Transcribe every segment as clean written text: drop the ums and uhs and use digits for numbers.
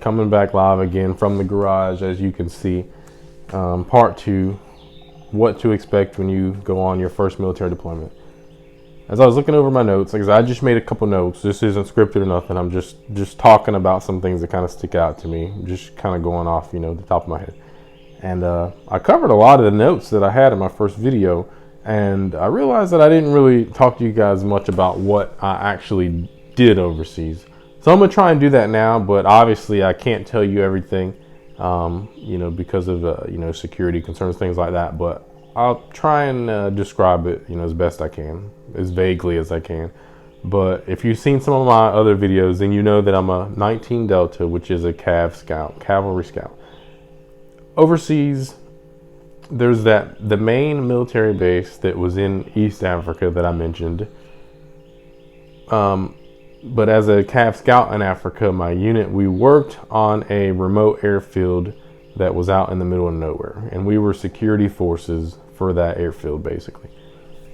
coming back live again from the garage, as you can see. Part 2, what to expect when you go on your first military deployment. As I was looking over my notes, like I just made a couple notes. This isn't scripted or nothing. I'm just talking about some things that kind of stick out to me, just kind of going off, the top of my head. And I covered a lot of the notes that I had in my first video, and I realized that I didn't really talk to you guys much about what I actually did overseas. So I'm gonna try and do that now, but obviously I can't tell you everything, because of security concerns, things like that. But I'll try and describe it, as best I can, as vaguely as I can. But if you've seen some of my other videos, then you know that I'm a 19 Delta, which is a Cav Scout, Cavalry Scout. Overseas, there's the main military base that was in East Africa that I mentioned. But as a Cav Scout in Africa, my unit, we worked on a remote airfield that was out in the middle of nowhere. And we were security forces for that airfield, basically.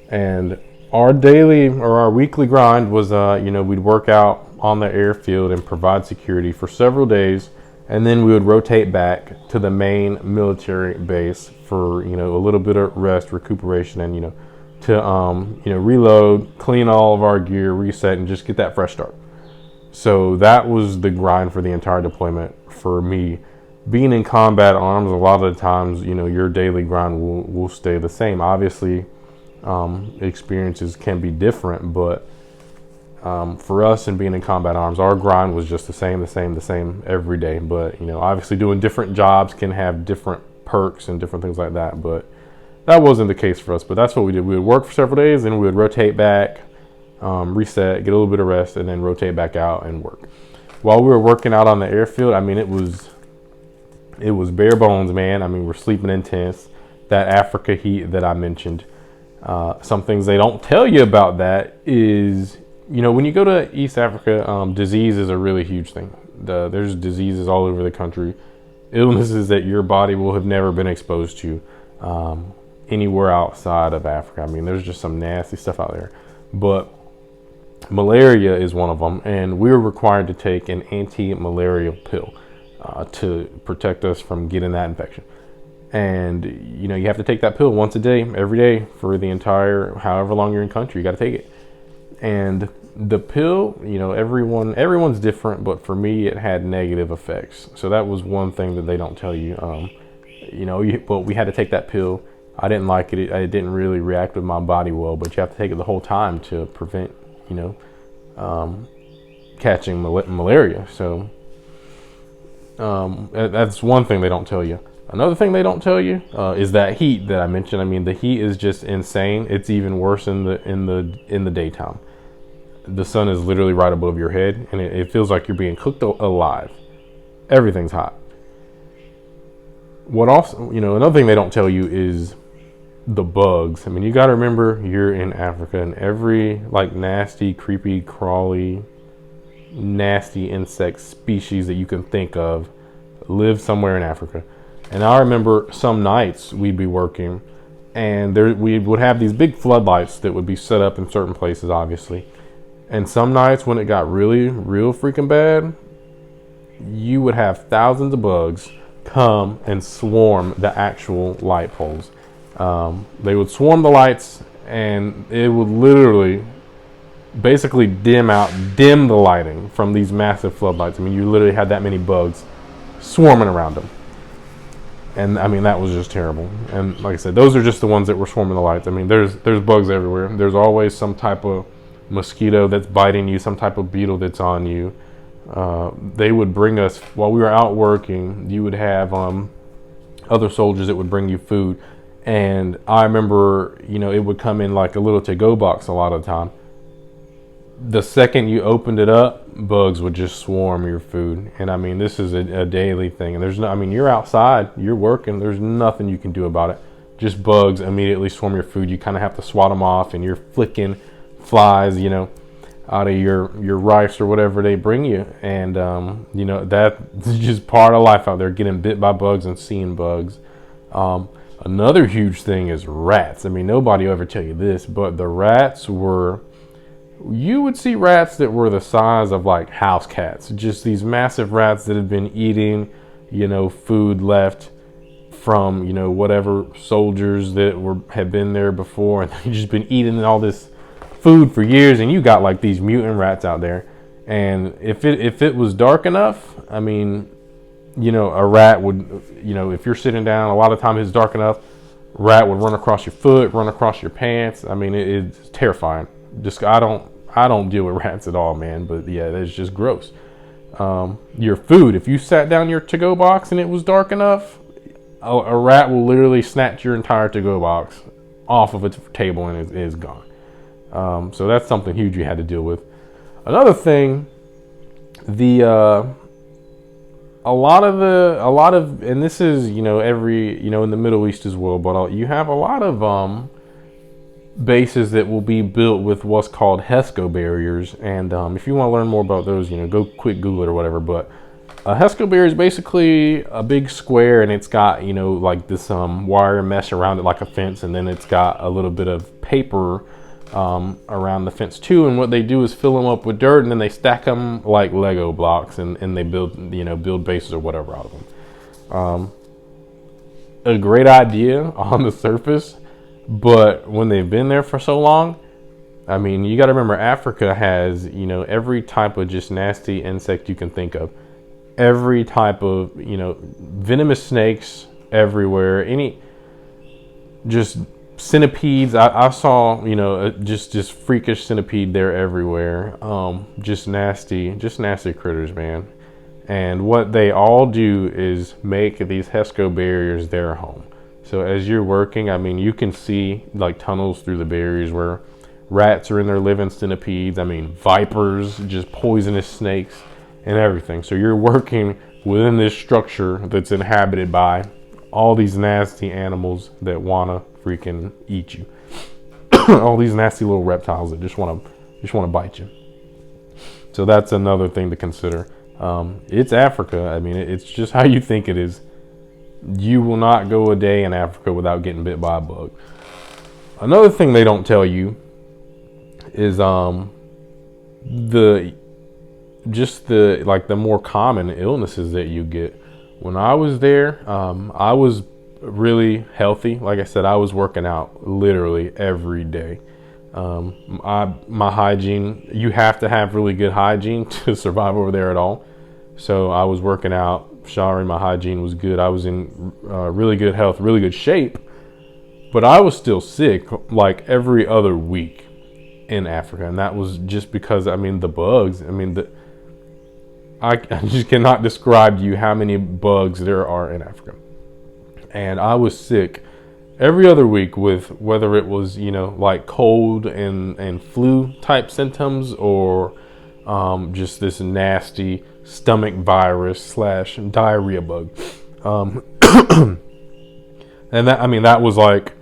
And our daily or our weekly grind was, we'd work out on the airfield and provide security for several days. And then we would rotate back to the main military base for, a little bit of rest, recuperation, and, to reload, clean all of our gear, reset, and just get that fresh start. So that was the grind for the entire deployment for me. Being in combat arms, a lot of the times, your daily grind will stay the same. Obviously, experiences can be different, but for us and being in combat arms, our grind was just the same every day. But, obviously doing different jobs can have different perks and different things like that. But that wasn't the case for us. But that's what we did. We would work for several days, and we would rotate back, reset, get a little bit of rest, and then rotate back out and work. While we were working out on the airfield, it was bare bones, man. We're sleeping in tents. That Africa heat that I mentioned. Some things they don't tell you about that is, when you go to East Africa, disease is a really huge thing. There's diseases all over the country, illnesses that your body will have never been exposed to anywhere outside of Africa. There's just some nasty stuff out there. But malaria is one of them, and we were required to take an anti-malarial pill to protect us from getting that infection. And, you have to take that pill once a day, every day, for the entire, however long you're in country, you got to take it. And the pill, everyone's different, but for me, it had negative effects. So that was one thing that they don't tell you. But we had to take that pill. I didn't like it. It didn't really react with my body well, but you have to take it the whole time to prevent, catching malaria. So that's one thing they don't tell you. Another thing they don't tell you is that heat that I mentioned. The heat is just insane. It's even worse in the daytime. The sun is literally right above your head, and it feels like you're being cooked alive. Everything's hot. What also, another thing they don't tell you is the bugs. You got to remember you're in Africa, and every nasty, creepy, crawly, nasty insect species that you can think of live somewhere in Africa. And I remember some nights we'd be working, and we would have these big floodlights that would be set up in certain places, obviously. And some nights when it got real freaking bad, you would have thousands of bugs come and swarm the actual light poles. They would swarm the lights, and it would literally basically dim the lighting from these massive floodlights. You literally had that many bugs swarming around them. And that was just terrible. And like I said, those are just the ones that were swarming the lights. There's bugs everywhere. There's always some type of mosquito that's biting you, some type of beetle that's on you. They would bring us, while we were out working, you would have other soldiers that would bring you food. And I remember, it would come in like a little to-go box a lot of the time. The second you opened it up, bugs would just swarm your food. And this is a daily thing. And there's no, you're outside, you're working, there's nothing you can do about it. Just bugs immediately swarm your food. You kind of have to swat them off, and you're flicking flies, out of your rice or whatever they bring you. And, that's just part of life out there, getting bit by bugs and seeing bugs. Another huge thing is rats. Nobody will ever tell you this, but the rats were you would see rats that were the size of like house cats, just these massive rats that had been eating, food left from, whatever soldiers that had been there before, and they've just been eating all this food for years, and you got like these mutant rats out there. And if it was dark enough, I mean, a rat would, if you're sitting down, a lot of times it's dark enough, rat would run across your foot, run across your pants. I mean, it's terrifying. Just I don't deal with rats at all, man. But yeah, that's just gross. Your food, if you sat down your to-go box and it was dark enough, a rat will literally snatch your entire to-go box off of its table and is gone. So that's something huge you had to deal with. Another thing, a lot of, and this is, every, in the Middle East as well, but you have a lot of bases that will be built with what's called Hesco Barriers. And if you want to learn more about those, go quick Google it or whatever. But a Hesco Barrier is basically a big square, and it's got, like this wire mesh around it like a fence, and then it's got a little bit of paper around the fence too. And what they do is fill them up with dirt, and then they stack them like Lego blocks, and they build bases or whatever out of them. A great idea on the surface, but when they've been there for so long, I mean, you got to remember, Africa has, every type of just nasty insect you can think of, every type of, venomous snakes everywhere, just centipedes. I saw, just freakish centipede there everywhere. Just nasty critters, man. And what they all do is make these Hesco barriers their home. So as you're working, I mean, you can see like tunnels through the barriers where rats are in there living, centipedes, I mean, vipers, just poisonous snakes and everything. So you're working within this structure that's inhabited by all these nasty animals that want to freaking eat you. All these nasty little reptiles that just want to bite you. So that's another thing to consider. It's Africa. I mean, it's just how you think it is. You will not go a day in Africa without getting bit by a bug. Another thing they don't tell you is the more common illnesses that you get. When I was there, I was really healthy. Like I said, I was working out literally every day. My hygiene, you have to have really good hygiene to survive over there at all. So I was working out, showering, my hygiene was good. I was in really good health, really good shape, but I was still sick like every other week in Africa. And that was just because, I mean, the bugs, I mean, I just cannot describe to you how many bugs there are in Africa. And I was sick every other week with whether it was, like cold and flu type symptoms, or just this nasty stomach virus / diarrhea bug. And that was like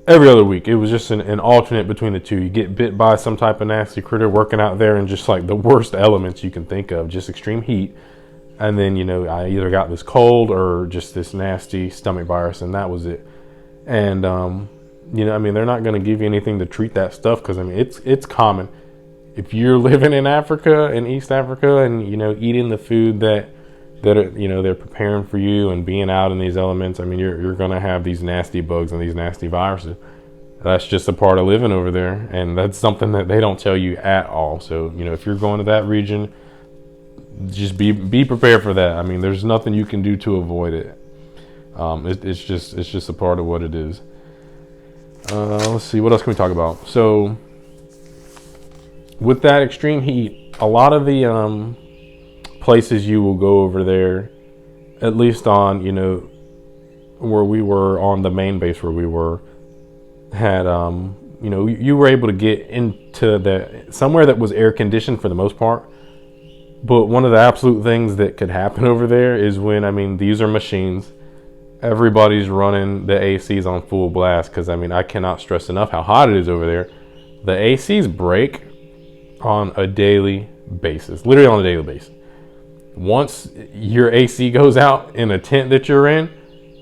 every other week. It was just an alternate between the two. You get bit by some type of nasty critter working out there in just like the worst elements you can think of, just extreme heat. And then, I either got this cold or just this nasty stomach virus, and that was it. And, they're not going to give you anything to treat that stuff, because, it's common. If you're living in Africa, in East Africa, and, eating the food that they're preparing for you and being out in these elements, you're going to have these nasty bugs and these nasty viruses. That's just a part of living over there, and that's something that they don't tell you at all. So, if you're going to that region, just be prepared for that. There's nothing you can do to avoid it. It's just a part of what it is. Let's see, what else can we talk about? So with that extreme heat, a lot of the places you will go over there, at least on, where we were on the main base where we were, had, you were able to get into somewhere that was air conditioned for the most part. But one of the absolute things that could happen over there is when, these are machines. Everybody's running the ACs on full blast, because, I cannot stress enough how hot it is over there. The ACs break on a daily basis, literally on a daily basis. Once your AC goes out in a tent that you're in,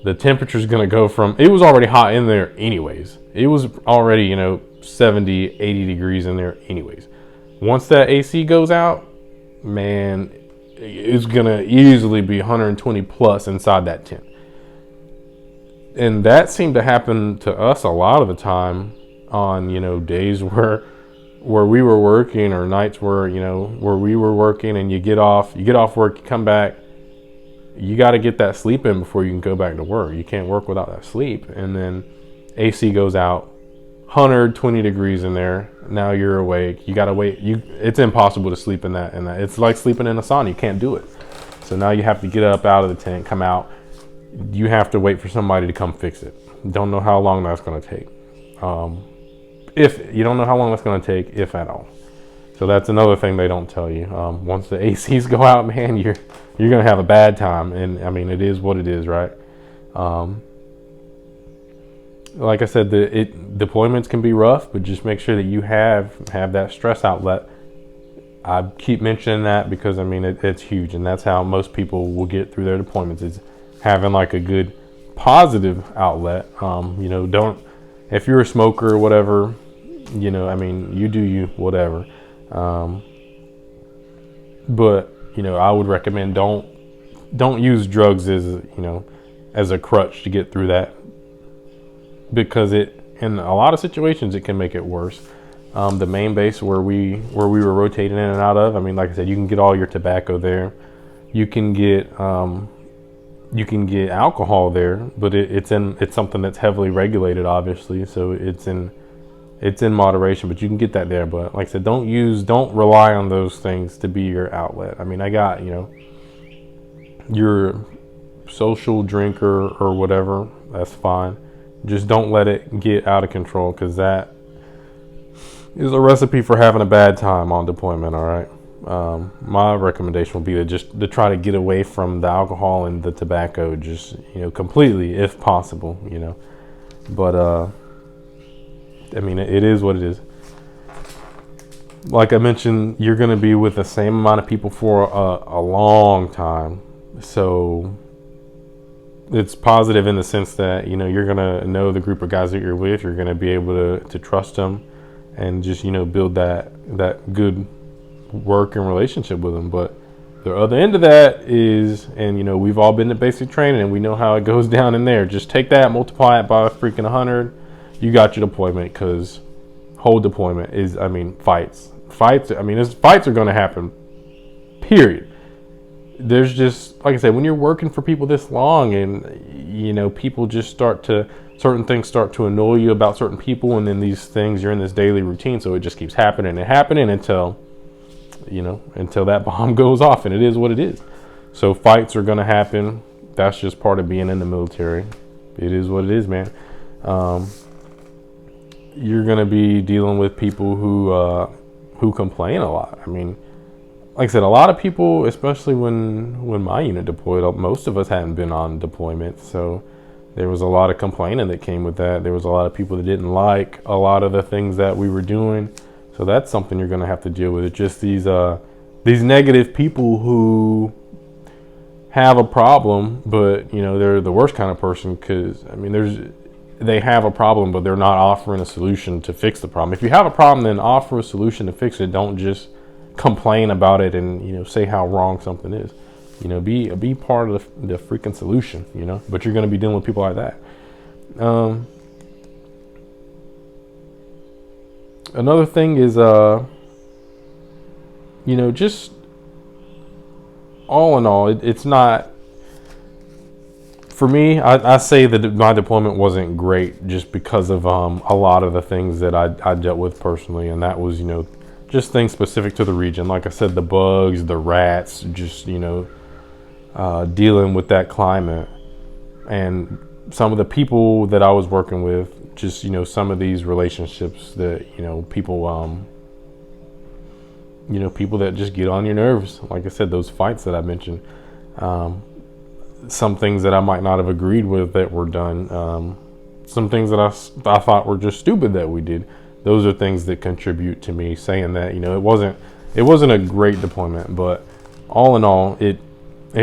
the temperature is going to go from, it was already hot in there anyways. It was already, 70, 80 degrees in there anyways. once that AC goes out, man, it's gonna easily be 120 plus inside that tent. And that seemed to happen to us a lot of the time on, days where we were working, or nights where, where we were working, and you get off work, you come back, you got to get that sleep in before you can go back to work. You can't work without that sleep. And then AC goes out, 120 degrees in there. Now you're awake. You got to wait. It's impossible to sleep in that. It's like sleeping in a sauna. You can't do it. So now you have to get up out of the tent, come out. You have to wait for somebody to come fix it. Don't know how long that's going to take. If you don't know how long that's going to take, if at all. So that's another thing they don't tell you. Once the ACs go out, man, you're going to have a bad time. And I mean, it is what it is, right? Like I said, deployments can be rough, but just make sure that you have that stress outlet. I keep mentioning that because, I mean, it's huge, and that's how most people will get through their deployments, is having like a good positive outlet. If you're a smoker or whatever, I mean, you do you, whatever. But, I would recommend don't use drugs as a crutch to get through that, because in a lot of situations, it can make it worse. The main base where we were rotating in and out of, I mean, like I said, you can get all your tobacco there. You can get alcohol there, but it's something that's heavily regulated, obviously. So it's in moderation, but you can get that there. But like I said, don't rely on those things to be your outlet. I mean, I got, your social drinker or whatever, that's fine. Just don't let it get out of control, because that is a recipe for having a bad time on deployment. All right. My recommendation would be to try to get away from the alcohol and the tobacco, just, completely, if possible, but, I mean, it is what it is. Like I mentioned, you're going to be with the same amount of people for a long time. So it's positive in the sense that, you're going to know the group of guys that you're with. You're going to be able to trust them and just, build that good working relationship with them. But the other end of that is, and, we've all been to basic training and we know how it goes down in there. Just take that, multiply it by freaking 100. You got your deployment, because whole deployment is, I mean, fights. Fights are going to happen, period. There's just, like I said, when you're working for people this long, and, people just certain things start to annoy you about certain people, and then these things, you're in this daily routine, so it just keeps happening and happening until that bomb goes off, and it is what it is. So fights are going to happen. That's just part of being in the military. It is what it is, man. You're going to be dealing with people who complain a lot. I mean, like I said, a lot of people, especially when my unit deployed, most of us hadn't been on deployment, so there was a lot of complaining that came with that. There was a lot of people that didn't like a lot of the things that we were doing. So that's something you're going to have to deal with. It's just these negative people who have a problem, but they're the worst kind of person, because I mean, they have a problem, but they're not offering a solution to fix the problem. If you have a problem, then offer a solution to fix it. Don't just complain about it and say how wrong something is. Be part of the freaking solution. But you're going to be dealing with people like that. Another thing is, just all in all, it's not, for me, I say that my deployment wasn't great just because of a lot of the things that I dealt with personally. And that was, just things specific to the region. Like I said, the bugs, the rats, just, dealing with that climate. And some of the people that I was working with, just, some of these relationships that, people, people that just get on your nerves. Like I said, those fights that I mentioned, some things that I might not have agreed with that were done, some things that I thought were just stupid that we did. Those are things that contribute to me saying that, it wasn't a great deployment, but all in all, it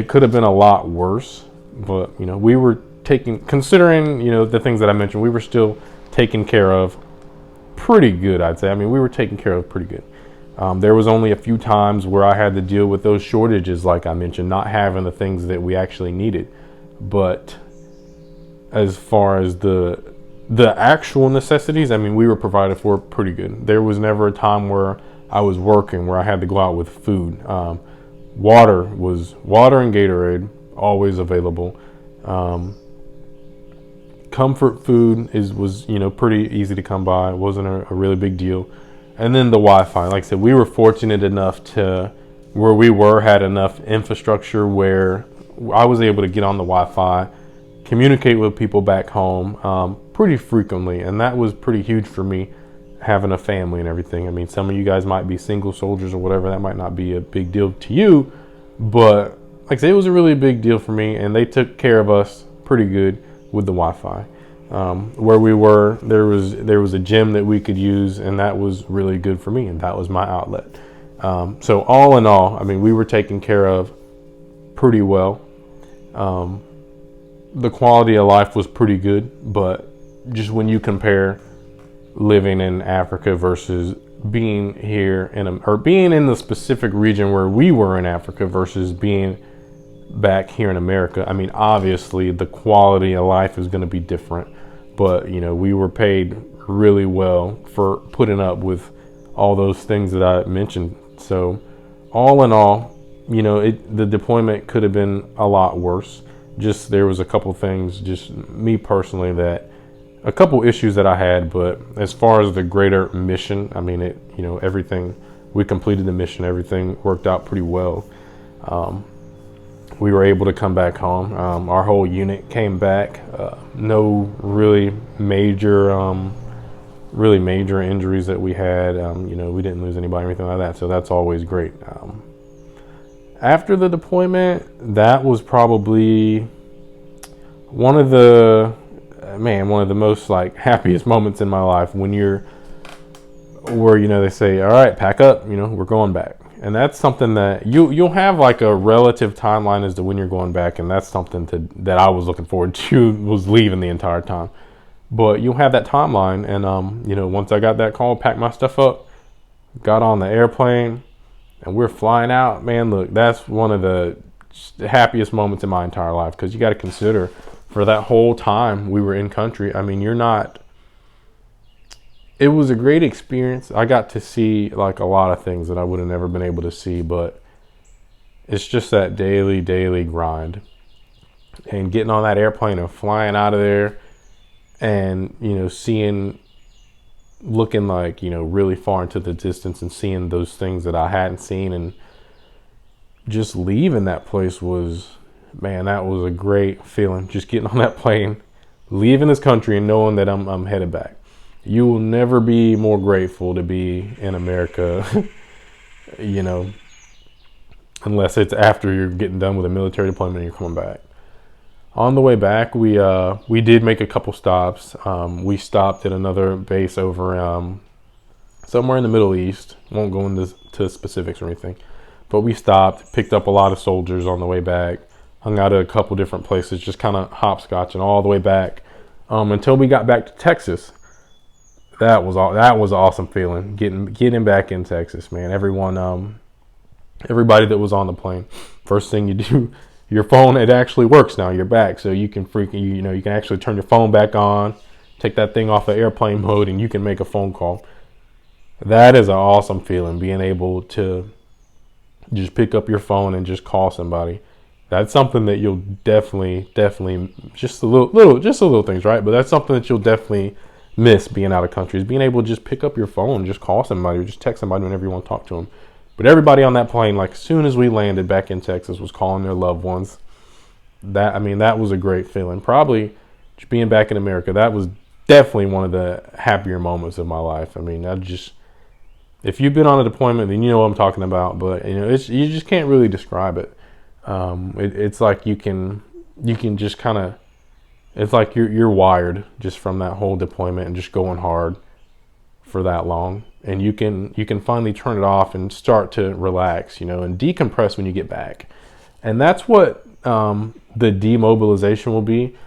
could have been a lot worse. But, we were considering, the things that I mentioned, we were still taken care of pretty good, I'd say. I mean, we were taken care of pretty good. There was only a few times where I had to deal with those shortages, like I mentioned, not having the things that we actually needed. But as far as the actual necessities, I mean, we were provided for pretty good. There was never a time where I was working where I had to go out with food. Water and Gatorade always available. Comfort food was pretty easy to come by. It wasn't a really big deal. And then the Wi-Fi, like I said, we were fortunate enough to where we had enough infrastructure where I was able to get on the Wi-Fi, communicate with people back home pretty frequently, and that was pretty huge for me, having a family and everything. I mean, some of you guys might be single soldiers or whatever, that might not be a big deal to you, but like I say, it was a really big deal for me, and they took care of us pretty good with the Wi-Fi. Where we were, there was a gym that we could use, and that was really good for me, and that was my outlet. So all in all, I mean, we were taken care of pretty well. The quality of life was pretty good, but just when you compare living in Africa versus being here or being in the specific region where we were in Africa versus being back here in America, I mean, obviously the quality of life is going to be different, but we were paid really well for putting up with all those things that I mentioned. So all in all, the deployment could have been a lot worse. Just there was a couple things, just me personally, a couple issues that I had, but as far as the greater mission, I mean, everything, we completed the mission, everything worked out pretty well. We were able to come back home. Our whole unit came back. No really major injuries that we had. We didn't lose anybody or anything like that, so that's always great. After the deployment, that was probably one of the most happiest moments in my life, when they say, all right, pack up, we're going back. And that's something that you'll have like a relative timeline as to when you're going back, and that's something that I was looking forward to, was leaving the entire time. But you'll have that timeline, and once I got that call, packed my stuff up, got on the airplane, and we're flying out. Man, look, that's one of the happiest moments in my entire life, because you got to consider, for that whole time we were in country, I mean, it was a great experience. I got to see like a lot of things that I would have never been able to see, but it's just that daily grind, and getting on that airplane and flying out of there, and looking like really far into the distance and seeing those things that I hadn't seen, and just leaving that place was, man, that was a great feeling. Just getting on that plane, leaving this country, and knowing that I'm headed back. You will never be more grateful to be in America, unless it's after you're getting done with a military deployment and you're coming back. On the way back, we did make a couple stops. We stopped at another base over somewhere in the Middle East. Won't go into specifics or anything, but we stopped, picked up a lot of soldiers on the way back, hung out at a couple different places, just kind of hopscotching all the way back until we got back to Texas. That was an awesome feeling, getting back in Texas, man. Everybody that was on the plane, first thing you do, your phone, it actually works now. You're back, so you can you can actually turn your phone back on, take that thing off of airplane mode, and you can make a phone call. That is an awesome feeling, being able to just pick up your phone and just call somebody. That's something that you'll definitely just the little things, right? But that's something that you'll definitely miss being out of country, is being able to just pick up your phone, just call somebody, or just text somebody whenever you want to talk to them. But everybody on that plane, like as soon as we landed back in Texas, was calling their loved ones. That was a great feeling. Probably just being back in America, that was definitely one of the happier moments of my life. I mean, if you've been on a deployment, then you know what I'm talking about. But you just can't really describe it. It's like you can just kind of, it's like you're wired just from that whole deployment and just going hard for that long, and you can finally turn it off and start to relax, and decompress when you get back. And that's what the demobilization will be.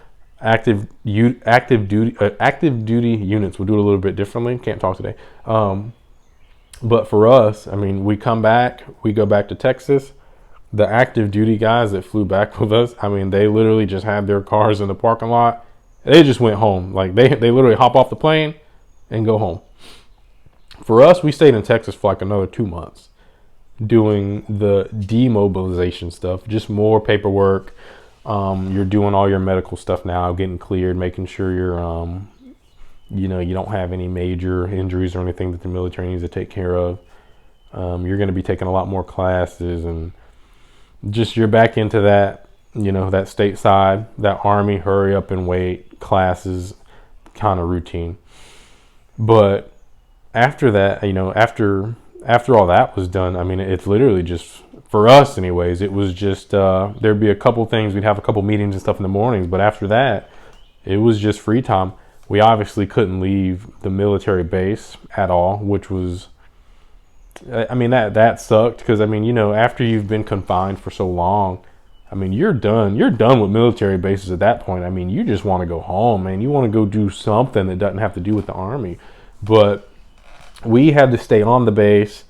Active duty units will do it a little bit differently. Can't talk today. But for us, I mean, we come back, we go back to Texas. The active duty guys that flew back with us, I mean, they literally just had their cars in the parking lot. They just went home. Like they literally hop off the plane and go home. For us, we stayed in Texas for like another 2 months doing the demobilization stuff, just more paperwork. You're doing all your medical stuff now, getting cleared, making sure you're, you don't have any major injuries or anything that the military needs to take care of. You're going to be taking a lot more classes, and just you're back into that, that stateside, that Army hurry up and wait classes kind of routine. But after that, after all that was done, I mean, it's literally just, for us anyways, it was just, there'd be a couple things, we'd have a couple meetings and stuff in the mornings, but after that, it was just free time. We obviously couldn't leave the military base at all, which was, I mean, that sucked, because I mean, after you've been confined for so long, I mean, you're done with military bases at that point. I mean, you just want to go home, man. You want to go do something that doesn't have to do with the Army. But we had to stay on the base.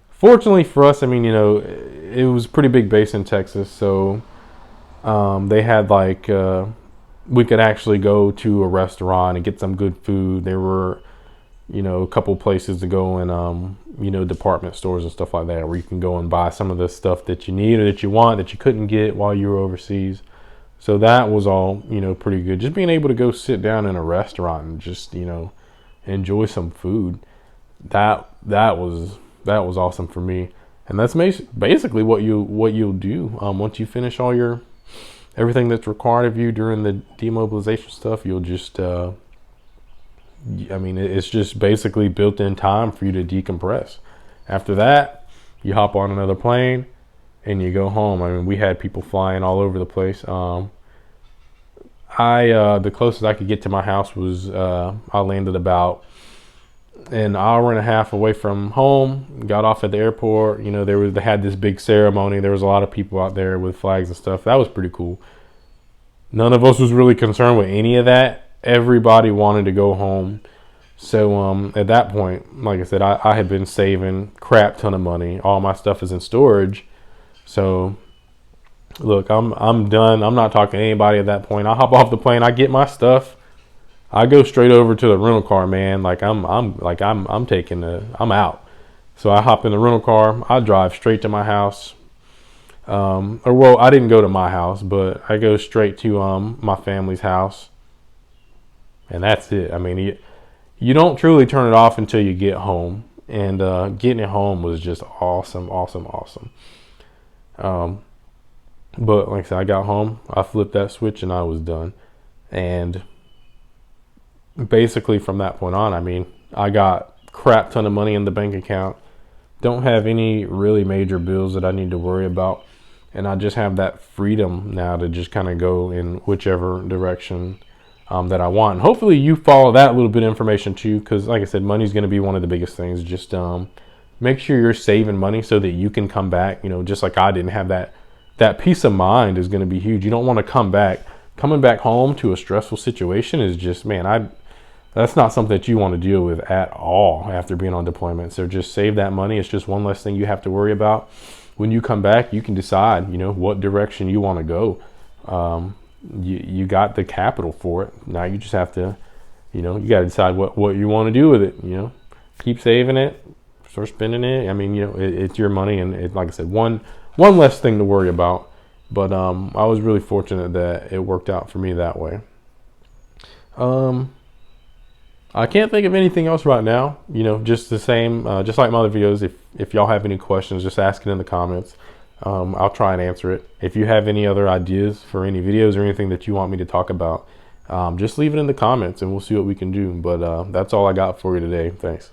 Fortunately for us, I mean, it was a pretty big base in Texas, so they had like, we could actually go to a restaurant and get some good food. There were, a couple places to go, and department stores and stuff like that, where you can go and buy some of the stuff that you need or that you want that you couldn't get while you were overseas. So that was all, pretty good. Just being able to go sit down in a restaurant and just, enjoy some food. That was awesome for me. And that's basically what you'll do once you finish all everything that's required of you during the demobilization stuff. You'll just it's just basically built-in time for you to decompress. After that, you hop on another plane and you go home. I mean, we had people flying all over the place. The closest I could get to my house was, I landed about an hour and a half away from home, got off at the airport. They had this big ceremony. There was a lot of people out there with flags and stuff. That was pretty cool. None of us was really concerned with any of that. Everybody wanted to go home. So at that point, like I said, I had been saving crap ton of money. All my stuff is in storage. So look, I'm done. I'm not talking to anybody at that point. I hop off the plane, I get my stuff, I go straight over to the rental car, man. Like I'm out. So I hop in the rental car, I drive straight to my house. I didn't go to my house, but I go straight to my family's house. And that's it. I mean, you don't truly turn it off until you get home. And getting it home was just awesome. But like I said, I got home, I flipped that switch, and I was done. And basically from that point on, I mean, I got crap ton of money in the bank account. Don't have any really major bills that I need to worry about. And I just have that freedom now to just kind of go in whichever direction that I want. And hopefully you follow that little bit of information too, because like I said, money's going to be one of the biggest things. Just make sure you're saving money so that you can come back, just like I didn't have that peace of mind is going to be huge. You don't want to coming back home to a stressful situation is just, man, that's not something that you want to deal with at all after being on deployment. So just save that money. It's just one less thing you have to worry about. When you come back, you can decide, what direction you want to go. You got the capital for it. Now you just have to, you got to decide what you want to do with it. Keep saving it, start spending it. I mean, it's your money, and like I said, one less thing to worry about. But I was really fortunate that it worked out for me that way. I can't think of anything else right now. Just the same, just like my other videos. If y'all have any questions, just ask it in the comments. I'll try and answer it. If you have any other ideas for any videos or anything that you want me to talk about, just leave it in the comments and we'll see what we can do. But that's all I got for you today. Thanks.